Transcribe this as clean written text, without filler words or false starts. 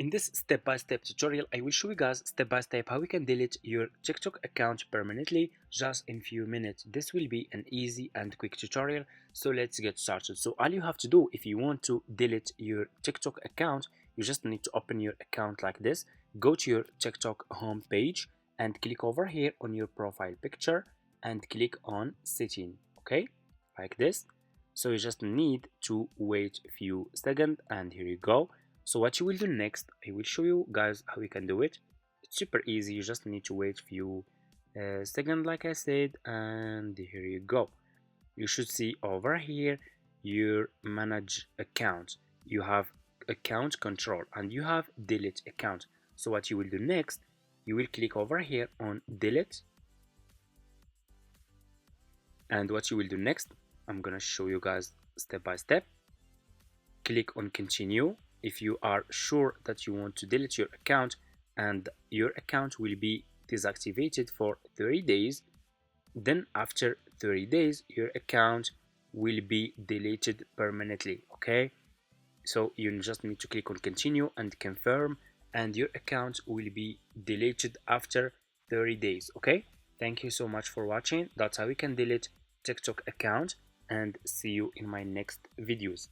In this step-by-step tutorial, I will show you guys step-by-step how we can delete your TikTok account permanently just in few minutes. This will be an easy and quick tutorial, so let's get started. So all you have to do if you want to delete your TikTok account, you just need to open your account like this, go to your TikTok home page and click over here on your profile picture and click on setting, okay, like this. So you just need to wait a few seconds and here you go. So what you will do next, I will show you guys how you can do it. It's super easy, you just need to wait a few seconds like I said, and here you go. You should see over here your manage account. You have account control and you have delete account. So what you will do next, you will click over here on delete, and what you will do next, I'm gonna show you guys step by step. Click on continue if you are sure that you want to delete your account, and your account will be deactivated for 30 days. Then after 30 days your account will be deleted permanently, okay? So you just need to click on continue and confirm, and your account will be deleted after 30 days, okay? Thank you so much for watching. That's how you can delete TikTok account, and see you in my next videos.